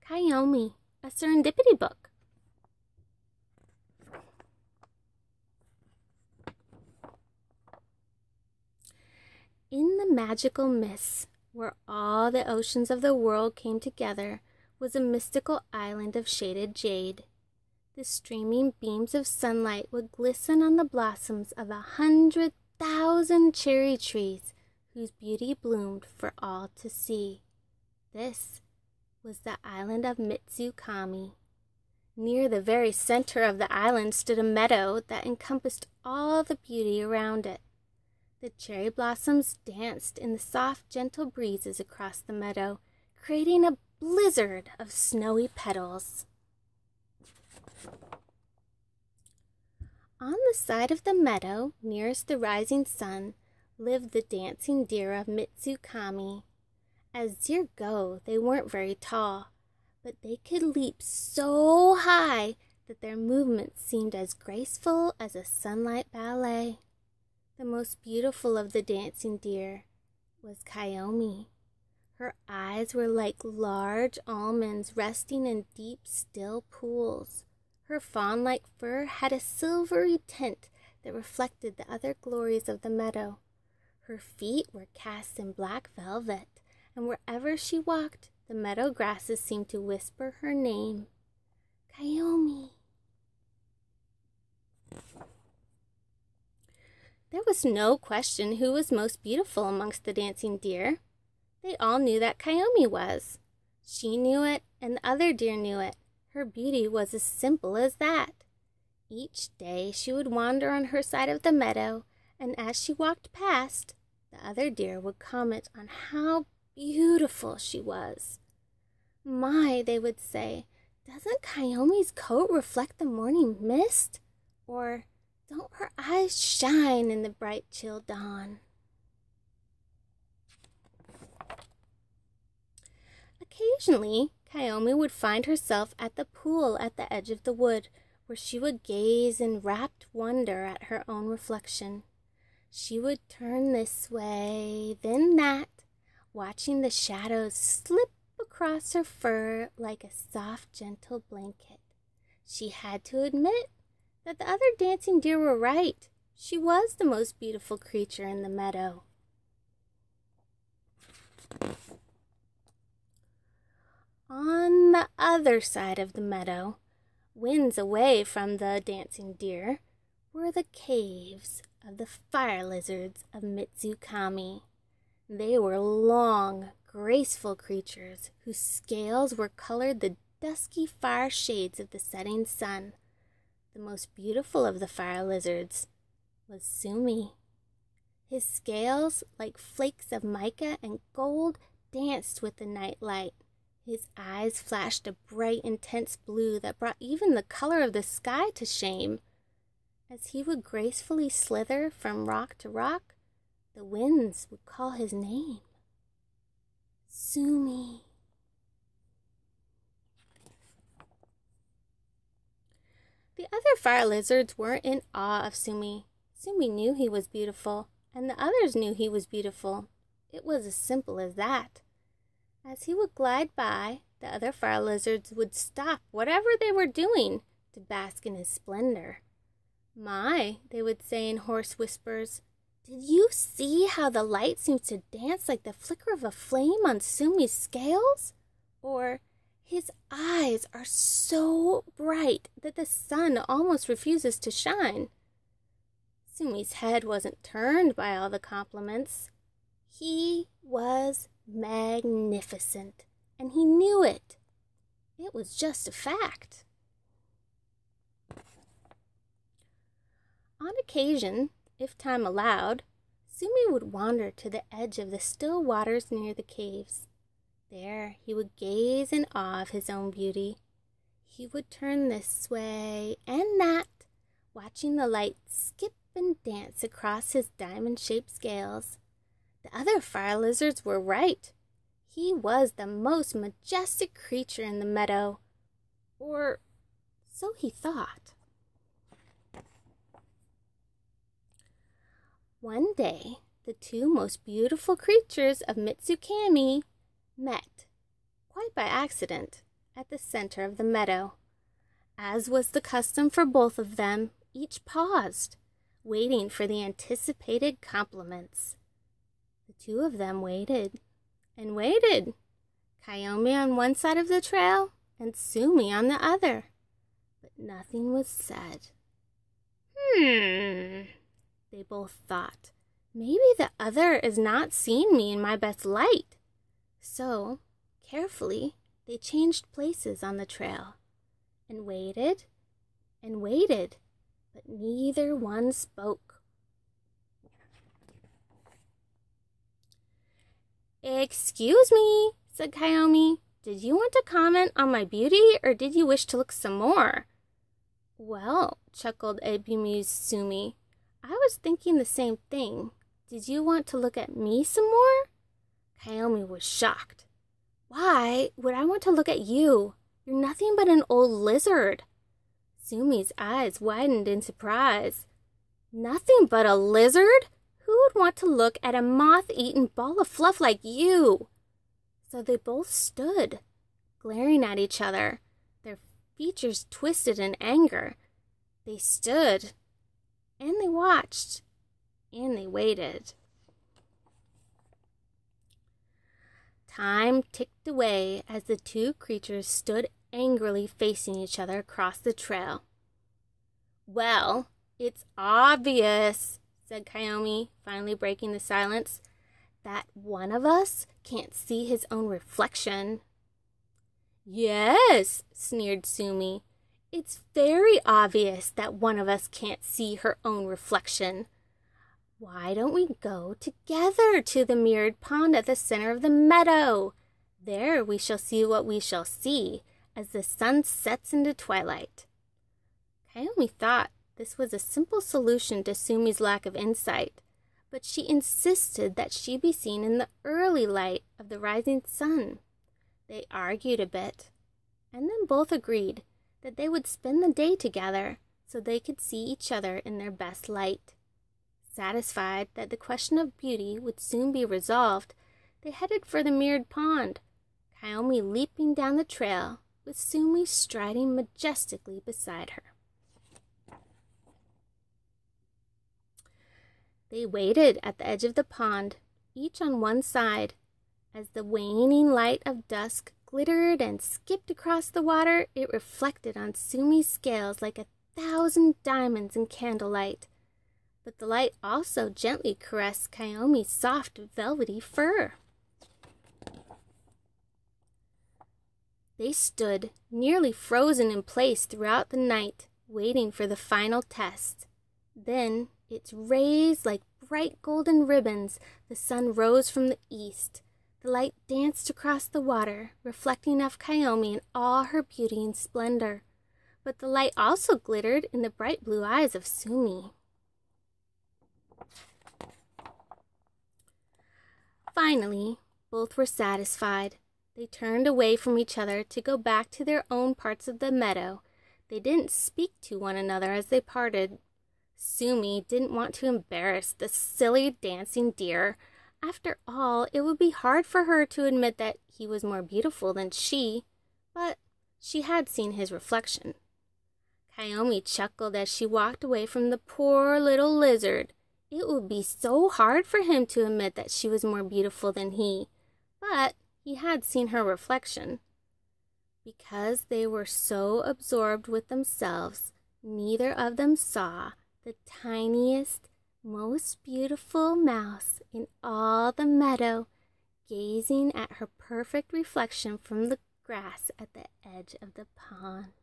Kiyomi, a Serendipity book. In the magical mists, where all the oceans of the world came together, was a mystical island of shaded jade. The streaming beams of sunlight would glisten on the blossoms of 100,000 cherry trees, whose beauty bloomed for all to see. This was the island of Mitsukami. Near the very center of the island stood a meadow that encompassed all the beauty around it. The cherry blossoms danced in the soft, gentle breezes across the meadow, creating a blizzard of snowy petals. On the side of the meadow, nearest the rising sun, lived the dancing deer of Mitsukami. As deer go, they weren't very tall, but they could leap so high that their movements seemed as graceful as a sunlight ballet. The most beautiful of the dancing deer was Kiyomi. Her eyes were like large almonds resting in deep, still pools. Her fawn-like fur had a silvery tint that reflected the other glories of the meadow. Her feet were cast in black velvet, and wherever she walked, the meadow grasses seemed to whisper her name, Kiyomi. There was no question who was most beautiful amongst the dancing deer. They all knew that Kiyomi was. She knew it, and the other deer knew it. Her beauty was as simple as that. Each day she would wander on her side of the meadow, and as she walked past, the other deer would comment on how beautiful she was. My, they would say, doesn't Kiyomi's coat reflect the morning mist? Or, don't her eyes shine in the bright, chill dawn? Occasionally, Kiyomi would find herself at the pool at the edge of the wood, where she would gaze in rapt wonder at her own reflection. She would turn this way, then that, watching the shadows slip across her fur like a soft, gentle blanket. She had to admit that the other dancing deer were right. She was the most beautiful creature in the meadow. On the other side of the meadow, winds away from the dancing deer, were the caves of the fire lizards of Mitsukami. They were long, graceful creatures whose scales were colored the dusky fire shades of the setting sun. The most beautiful of the fire lizards was Sumi. His scales, like flakes of mica and gold, danced with the night light. His eyes flashed a bright, intense blue that brought even the color of the sky to shame. As he would gracefully slither from rock to rock, the winds would call his name. Sumi. The other fire lizards weren't in awe of Sumi. Sumi knew he was beautiful, and the others knew he was beautiful. It was as simple as that. As he would glide by, the other fire lizards would stop whatever they were doing to bask in his splendor. My, they would say in hoarse whispers, did you see how the light seems to dance like the flicker of a flame on Sumi's scales? Or, his eyes are so bright that the sun almost refuses to shine. Sumi's head wasn't turned by all the compliments. He was magnificent, and he knew it. It was just a fact. On occasion, if time allowed, Sumi would wander to the edge of the still waters near the caves. There he would gaze in awe of his own beauty. He would turn this way and that, watching the light skip and dance across his diamond-shaped scales. The other fire lizards were right. He was the most majestic creature in the meadow. Or so he thought. One day, the two most beautiful creatures of Mitsukami met, quite by accident, at the center of the meadow. As was the custom for both of them, each paused, waiting for the anticipated compliments. The two of them waited and waited, Kiyomi on one side of the trail and Sumi on the other. But nothing was said. They both thought. Maybe the other is not seeing me in my best light. So, carefully, they changed places on the trail and waited, but neither one spoke. "Excuse me," said Kiyomi. "Did you want to comment on my beauty, or did you wish to look some more?" "Well," chuckled a bemused Sumi, "I was thinking the same thing. Did you want to look at me some more?" Kiyomi was shocked. "Why would I want to look at you? You're nothing but an old lizard." Sumi's eyes widened in surprise. "Nothing but a lizard? Who would want to look at a moth-eaten ball of fluff like you?" So they both stood, glaring at each other, their features twisted in anger. They stood, and they watched, and they waited. Time ticked away as the two creatures stood angrily facing each other across the trail. "Well, it's obvious," said Kiyomi, finally breaking the silence, "that one of us can't see his own reflection." "Yes," sneered Sumi, "it's very obvious that one of us can't see her own reflection. Why don't we go together to the mirrored pond at the center of the meadow? There we shall see what we shall see as the sun sets into twilight." Kiyomi thought this was a simple solution to Sumi's lack of insight, but she insisted that she be seen in the early light of the rising sun. They argued a bit, and then both agreed that they would spend the day together so they could see each other in their best light. Satisfied that the question of beauty would soon be resolved, they headed for the mirrored pond, Kiyomi leaping down the trail with Sumi striding majestically beside her. They waited at the edge of the pond, each on one side. As the waning light of dusk glittered and skipped across the water, it reflected on Sumi's scales like 1,000 diamonds in candlelight. But the light also gently caressed Kiyomi's soft, velvety fur. They stood, nearly frozen in place throughout the night, waiting for the final test. Then, its rays like bright golden ribbons, the sun rose from the east. The light danced across the water, reflecting off Kiyomi in all her beauty and splendor. But the light also glittered in the bright blue eyes of Sumi. Finally, both were satisfied. They turned away from each other to go back to their own parts of the meadow. They didn't speak to one another as they parted. Sumi didn't want to embarrass the silly dancing deer. After all, it would be hard for her to admit that he was more beautiful than she, but she had seen his reflection. Kiyomi chuckled as she walked away from the poor little lizard. It would be so hard for him to admit that she was more beautiful than he, but he had seen her reflection. Because they were so absorbed with themselves, neither of them saw the tiniest, most beautiful mouse in all the meadow, gazing at her perfect reflection from the grass at the edge of the pond.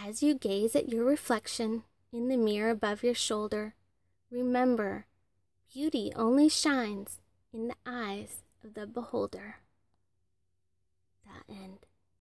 As you gaze at your reflection in the mirror above your shoulder, remember, beauty only shines in the eyes of the beholder. The end.